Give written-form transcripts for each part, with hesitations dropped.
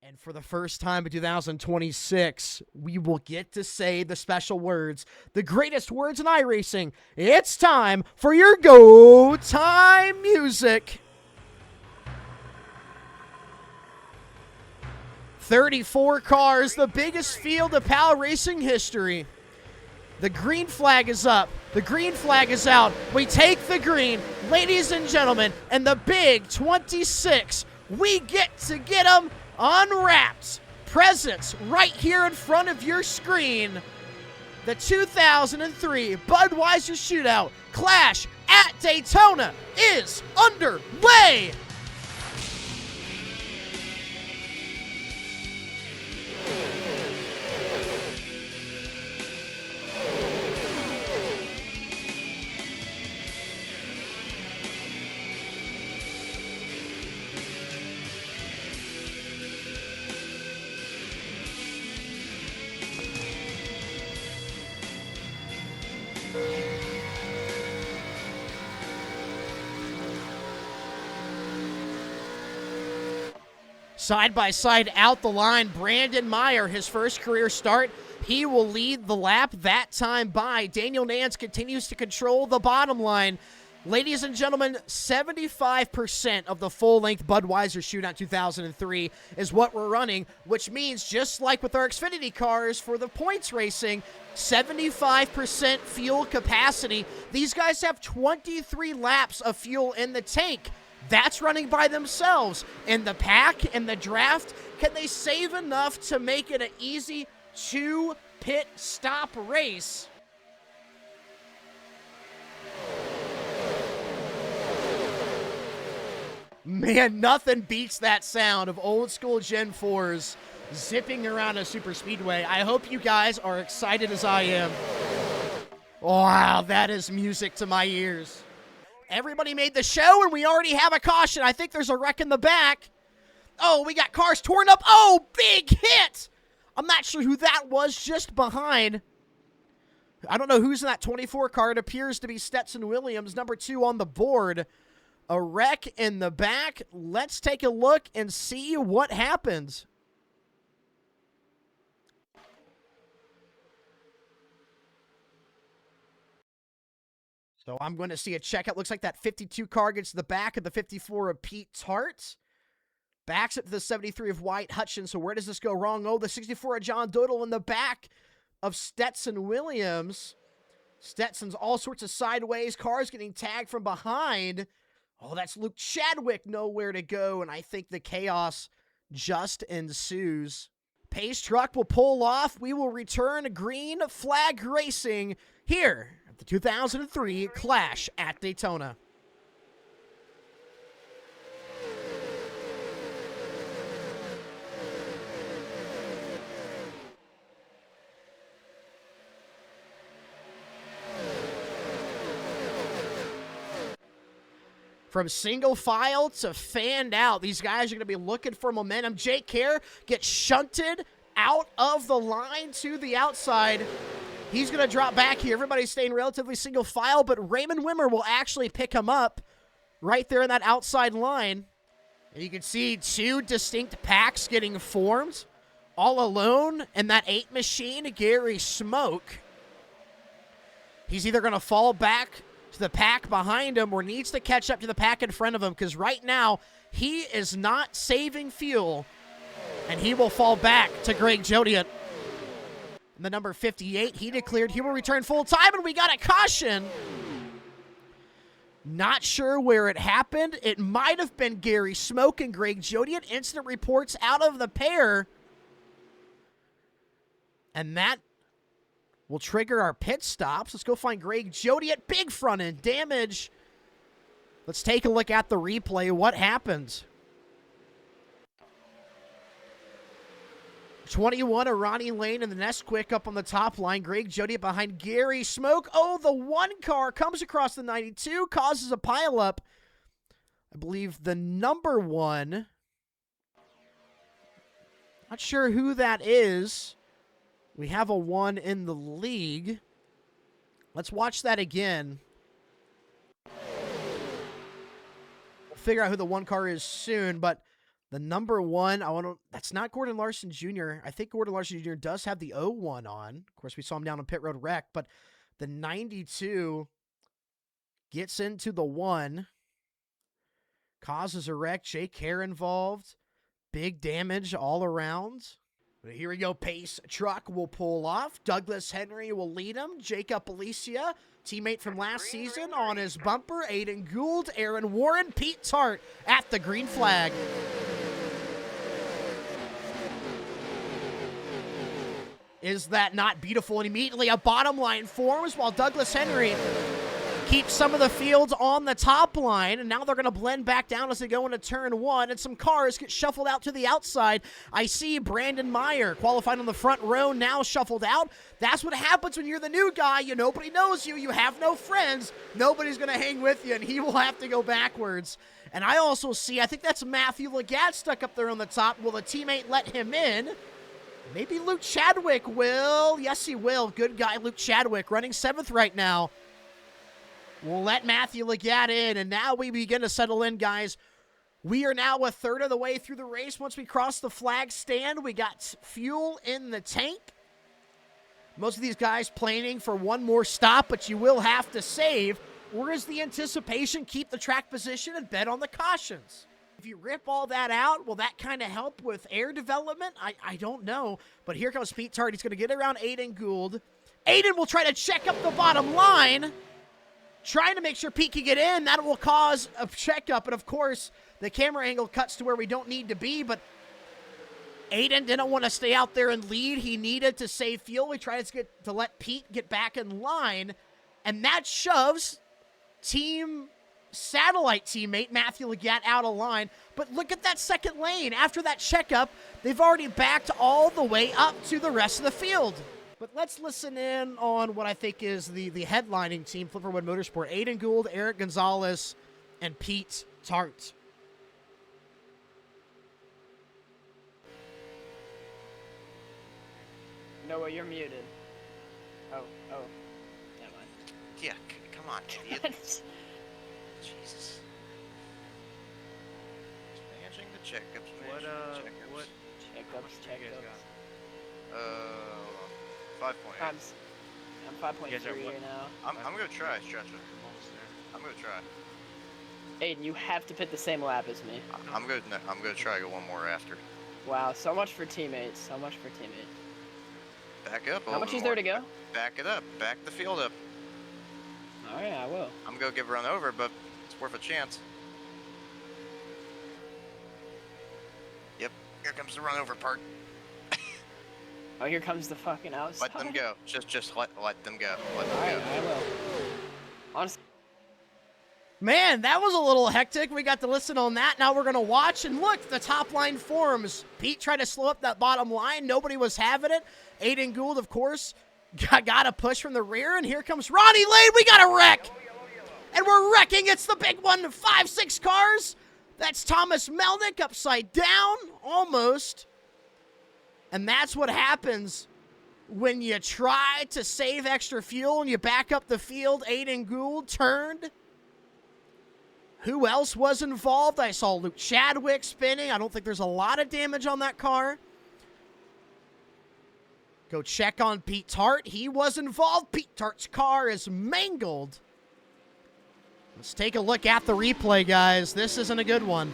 And for the first time in 2026, we will get to say the special words, the greatest words in iRacing. It's time for your Go Time music. 34 cars, the biggest field of PALracing history. The green flag is up. The green flag is out. We take the green. Ladies and gentlemen, and the big 26, we get to get them unwrapped. Presents right here in front of your screen. The 2003 Budweiser Shootout Clash at Daytona is underway. Side by side out the line, Brandon Meyer, his first career start. He will lead the lap that time by. Daniel Nance continues to control the bottom line. Ladies and gentlemen, 75% of the full-length Budweiser Shootout 2003 is what we're running, which means just like with our Xfinity cars for the points racing, 75% fuel capacity. These guys have 23 laps of fuel in the tank. That's running by themselves. In the pack, in the draft, can they save enough to make it an easy two-pit stop race? Man, nothing beats that sound of old school Gen 4s zipping around a super speedway. I hope you guys are excited as I am. Wow, that is music to my ears. Everybody made the show, and we already have a caution. I think there's a wreck in the back. Oh, we got cars torn up. Oh, big hit. I'm not sure who that was just behind. I don't know who's in that 24 car. It appears to be Stetson Williams, number 2 on the board. A wreck in the back. Let's take a look and see what happens. So I'm going to see a checkout. Looks like that 52 car gets to the back of the 54 of Pete Tart. Backs up to the 73 of Wyatt Hutchins. So where does this go wrong? Oh, the 64 of John Dodal in the back of Stetson Williams. Stetson's all sorts of sideways. Cars getting tagged from behind. Oh, that's Luke Chadwick. Nowhere to go. And I think the chaos just ensues. Pace truck will pull off. We will return green flag racing here at the 2003 Clash at Daytona. From single file to fanned out, these guys are going to be looking for momentum. Jake Kerr gets shunted out of the line to the outside. He's going to drop back here. Everybody's staying relatively single file, but Raymond Wimmer will actually pick him up right there in that outside line. And you can see two distinct packs getting formed all alone in that 8 machine. Gary Smoke. He's either going to fall back to the pack behind him or needs to catch up to the pack in front of him, because right now he is not saving fuel, and he will fall back to Greg Jodiot. The number 58, he declared he will return full time, and we got a caution. Not sure where it happened. It might have been Gary Smoke and Greg Jodiot. Incident reports out of the pair, and that will trigger our pit stops. Let's go find Greg Jodiot. Big front end damage. Let's take a look at the replay. What happened? 21 of Ronnie Lane and the Nesquik up on the top line. Greg Jodiot behind Gary Smoke. Oh, the one car comes across the 92, causes a pileup. I believe the number 1. Not sure who that is. We have a 1 in the league. Let's watch that again. We'll figure out who the 1 car is soon, but The number 1, that's not Gordon Larson Jr. I think Gordon Larson Jr. does have the 01 on. Of course, we saw him down on pit road wreck, but the 92 gets into the 1, causes a wreck. Jake Hare involved. Big damage all around. But here we go. Pace truck will pull off. Douglas Henry will lead him. Jacob Alicia, teammate from last season, on his bumper. Aiden Gould, Aaron Warren, Pete Tart at the green flag. Is that not beautiful? And immediately a bottom line forms while Douglas Henry keeps some of the field on the top line, and now they're going to blend back down as they go into turn 1, and some cars get shuffled out to the outside. I see Brandon Meyer qualified on the front row, now shuffled out. That's what happens when you're the new guy. Nobody knows you. You have no friends. Nobody's going to hang with you, and he will have to go backwards. And I also see, I think that's Matthew Legat stuck up there on the top. Will the teammate let him in? Maybe Luke Chadwick will. Yes, he will. Good guy, Luke Chadwick, running 7th right now. We'll let Matthew Legat in, and now we begin to settle in, guys. We are now a third of the way through the race. Once we cross the flag stand, we got fuel in the tank. Most of these guys planning for one more stop, but you will have to save. Or is the anticipation keep the track position and bet on the cautions? If you rip all that out, will that kind of help with air development? I don't know. But here comes Pete Tart. He's going to get around Aiden Gould. Aiden will try to check up the bottom line, trying to make sure Pete can get in. That will cause a checkup. And, of course, the camera angle cuts to where we don't need to be. But Aiden didn't want to stay out there and lead. He needed to save fuel. He tried to let Pete get back in line. And that shoves Team Satellite teammate Matthew Legat out of line. But look at that second lane. After that checkup, they've already backed all the way up to the rest of the field. But let's listen in on what I think is the headlining team, Flipperwood Motorsport. Aiden Gould, Eric Gonzalez, and Pete Tart. Noah, you're muted. Oh. Never mind. Yeah, come on, idiot. Jesus. Managing the checkups, What checkups? 5.8. I'm 5.3 right now. I'm gonna try, stretch it. I'm gonna try. Aiden, you have to pit the same lap as me. I'm gonna try to go one more after. Wow, so much for teammates. Back up. How much is there to go? Back it up. Back the field up. All right, I will. I'm gonna give a run over, but it's worth a chance. Yep. Here comes the run over part. Oh, here comes the fucking outside. Let them go. Just let them go. Let them All right, go. I will. Honestly. Man, that was a little hectic. We got to listen on that. Now we're going to watch, and look, the top line forms. Pete tried to slow up that bottom line. Nobody was having it. Aiden Gould, of course, got a push from the rear, and here comes Ronnie Lane. We got a wreck. And we're wrecking. It's the big one. 5-6 cars. That's Thomas Melnick upside down, almost. And that's what happens when you try to save extra fuel and you back up the field. Aiden Gould turned. Who else was involved? I saw Luke Chadwick spinning. I don't think there's a lot of damage on that car. Go check on Pete Tart. He was involved. Pete Tart's car is mangled. Let's take a look at the replay, guys. This isn't a good one.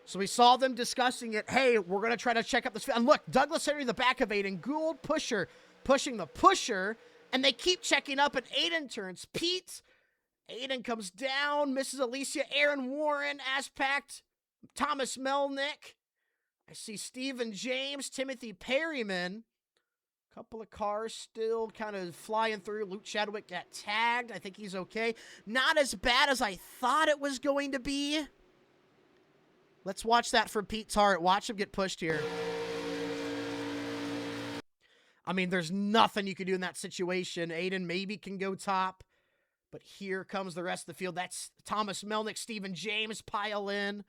So we saw them discussing it. Hey, we're going to try to check up this field. And look, Douglas Henry, the back of Aiden Gould, pushing the pusher. And they keep checking up, and Aiden turns Pete. Aiden comes down, misses Alicia, Aaron Warren, Aspact, Thomas Melnick. I see Stephen James, Timothy Perryman. A couple of cars still kind of flying through. Luke Chadwick got tagged. I think he's okay. Not as bad as I thought it was going to be. Let's watch that from Pete Tart. Watch him get pushed here. I mean, there's nothing you can do in that situation. Aiden maybe can go top, but here comes the rest of the field. That's Thomas Melnick, Stephen James pile in.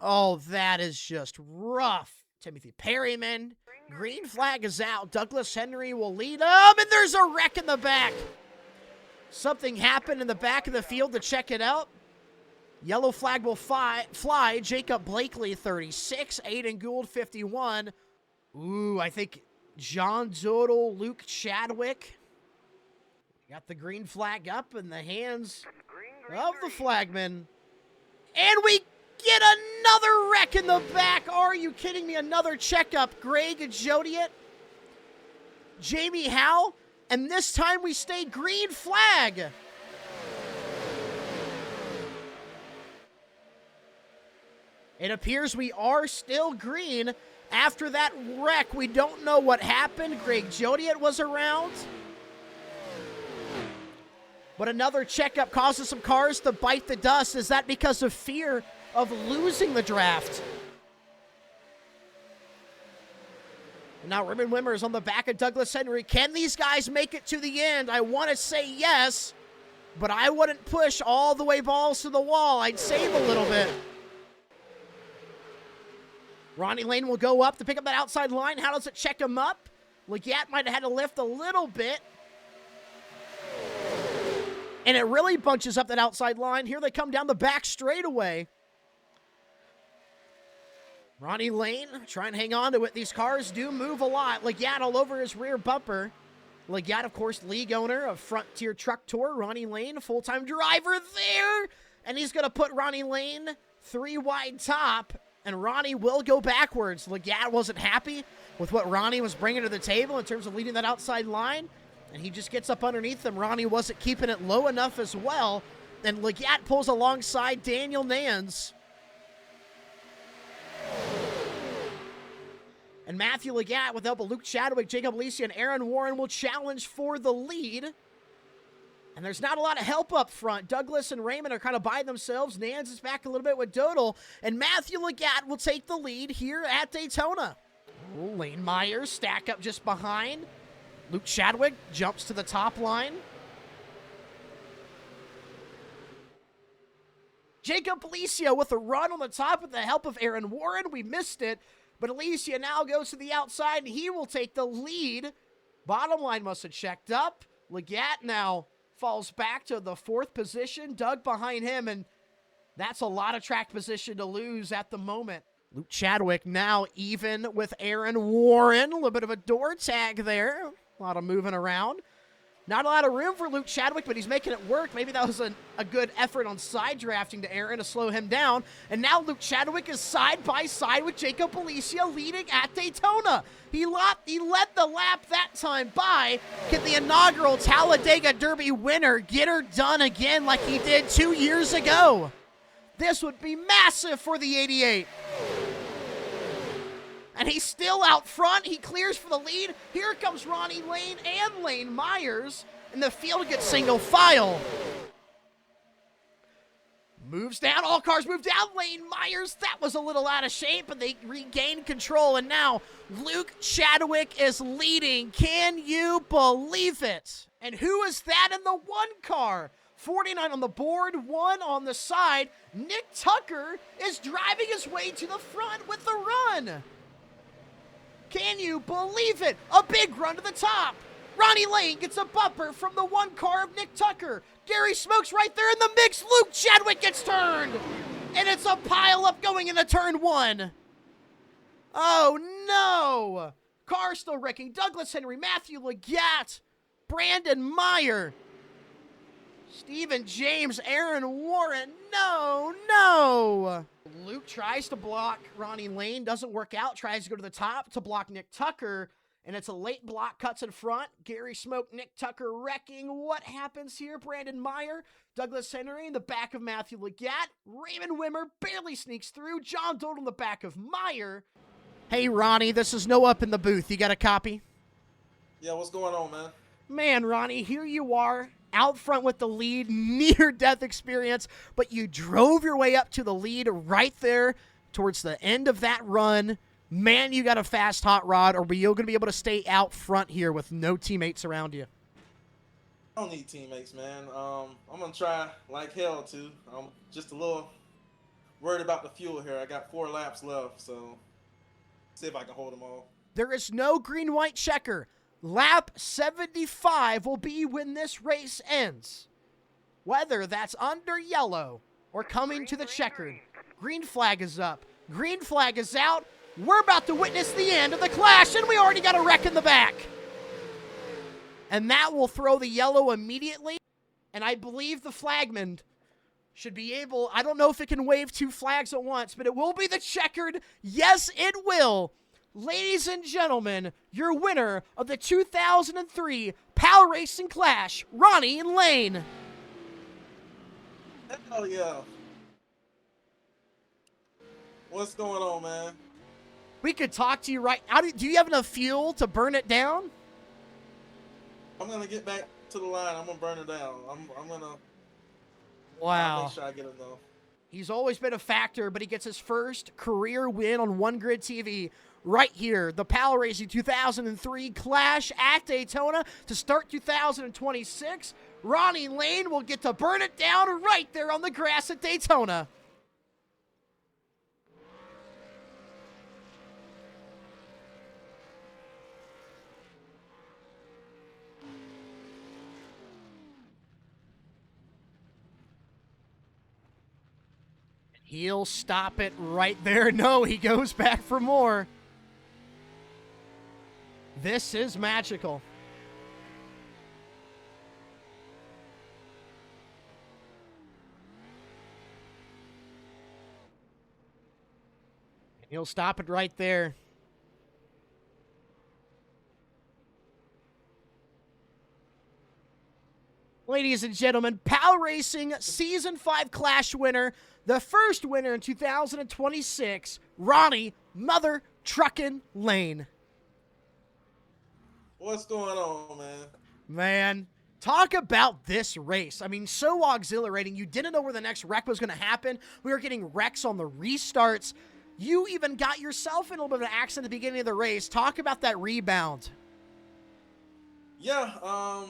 Oh, that is just rough. Timothy Perryman. Green flag is out. Douglas Henry will lead him, and there's a wreck in the back. Something happened in the back of the field to check it out. Yellow flag will fly. Jacob Blakely, 36. Aiden Gould, 51. Ooh, I think John Zodel, Luke Chadwick. Got the green flag up in the hands of the flagman. And we get another wreck in the back. Are you kidding me? Another checkup. Greg Jodiet, Jamie Howe, and this time we stay green flag. It appears we are still green after that wreck. We don't know what happened. Greg Jodiet was around. But another checkup causes some cars to bite the dust. Is that because of fear of losing the draft? And now Raymond Wimmer is on the back of Douglas Henry. Can these guys make it to the end? I want to say yes, but I wouldn't push all the way balls to the wall. I'd save a little bit. Ronnie Lane will go up to pick up that outside line. How does it check him up? Legat might have had to lift a little bit. And it really bunches up that outside line. Here they come down the back straightaway. Ronnie Lane trying to hang on to it. These cars do move a lot. Legat all over his rear bumper. Legat, of course, league owner of Frontier Truck Tour. Ronnie Lane, full-time driver there. And he's going to put Ronnie Lane 3 wide top. And Ronnie will go backwards. Legat wasn't happy with what Ronnie was bringing to the table in terms of leading that outside line. And he just gets up underneath them. Ronnie wasn't keeping it low enough as well. And Legat pulls alongside Daniel Nance. And Matthew Legat with help of Luke Chadwick, Jacob Alicia, and Aaron Warren will challenge for the lead. And there's not a lot of help up front. Douglas and Raymond are kind of by themselves. Nance is back a little bit with Dodal. And Matthew Legat will take the lead here at Daytona. Oh, Lane Myers stack up just behind. Luke Chadwick jumps to the top line. Jacob Alicia with a run on the top with the help of Aaron Warren. We missed it, but Alicia now goes to the outside, and he will take the lead. Bottom line must have checked up. Legat now falls back to the 4th position. Doug behind him, and that's a lot of track position to lose at the moment. Luke Chadwick now even with Aaron Warren. A little bit of a door tag there. A lot of moving around. Not a lot of room for Luke Chadwick, but he's making it work. Maybe that was a good effort on side drafting to Aaron to slow him down. And now Luke Chadwick is side by side with Jacob Alicia leading at Daytona. He led the lap that time by. Can the inaugural Talladega Derby winner get her done again like he did 2 years ago? This would be massive for the 88. And he's still out front. He clears for the lead. Here comes Ronnie Lane and Lane Myers. And the field gets single file. Moves down. All cars move down. Lane Myers, that was a little out of shape, but they regained control. And now Luke Chadwick is leading. Can you believe it? And who is that in the 1 car? 49 on the board, 1 on the side. Nick Tucker is driving his way to the front with the run. Can you believe it? A big run to the top. Ronnie Lane gets a bumper from the 1 car of Nick Tucker. Gary Smokes right there in the mix. Luke Chadwick gets turned. And it's a pile up going into turn 1. Oh no. Car still wrecking. Douglas Henry, Matthew Legat, Brandon Meyer, Stephen James, Aaron Warren. No. Luke tries to block Ronnie Lane. Doesn't work out. Tries to go to the top to block Nick Tucker. And it's a late block. Cuts in front. Gary Smoke, Nick Tucker wrecking. What happens here? Brandon Meyer, Douglas Henry in the back of Matthew Legat. Raymond Wimmer barely sneaks through. John Dodd in the back of Meyer. Hey, Ronnie, this is Noah up in the booth. You got a copy? Yeah, what's going on, man? Man, Ronnie, here you are. Out front with the lead, near-death experience, but you drove your way up to the lead right there towards the end of that run. Man, you got a fast hot rod, or are you going to be able to stay out front here with no teammates around you? I don't need teammates, man. I'm going to try like hell to. I'm just a little worried about the fuel here. I got 4 laps left, so see if I can hold them all. There is no green-white checker. Lap 75 will be when this race ends. Whether that's under yellow or coming to the checkered. Green flag is up. Green flag is out. We're about to witness the end of the clash, and we already got a wreck in the back. And that will throw the yellow immediately. And I believe the flagman should be able, I don't know if it can wave 2 flags at once, but it will be the checkered. Yes, it will. Ladies and gentlemen, your winner of the 2003 PALracing Clash, Ronnie and Lane. Hell yeah. What's going on, man? We could talk to you right. Do you have enough fuel to burn it down? I'm gonna get back to the line. I'm gonna burn it down. I'm gonna. Wow. Make sure I get enough. He's always been a factor, but he gets his first career win on One Grid TV right here. The PALracing 2003 Clash at Daytona to start 2026. Ronnie Lane will get to burn it down right there on the grass at Daytona. He'll stop it right there. No, he goes back for more. This is magical. He'll stop it right there. Ladies and gentlemen, PALracing Season 5 Clash winner, the first winner in 2026, Ronnie Mother Truckin' Lane. What's going on, man? Man, talk about this race. I mean, so exhilarating. You didn't know where the next wreck was going to happen. We were getting wrecks on the restarts. You even got yourself in a little bit of an accident at the beginning of the race. Talk about that rebound. Yeah, I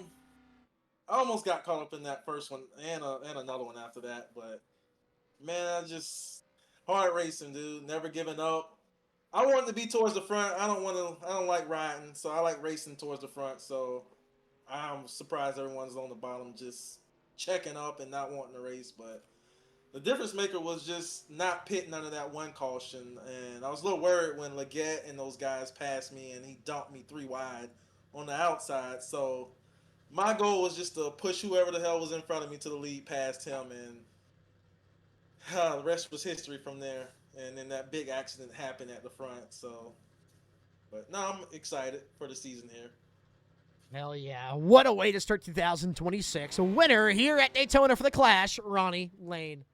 almost got caught up in that first one and another one after that, but man, hard racing, dude. Never giving up. I want to be towards the front. I don't like riding, so I like racing towards the front. So I'm surprised everyone's on the bottom, just checking up and not wanting to race. But the difference maker was just not pitting under that one caution, and I was a little worried when Leggett and those guys passed me, and he dumped me 3 wide on the outside. So my goal was just to push whoever the hell was in front of me to the lead past him, and the rest was history from there. And then that big accident happened at the front. So, but now I'm excited for the season here. Hell yeah. What a way to start 2026. A winner here at Daytona for the Clash, Ronnie Lane.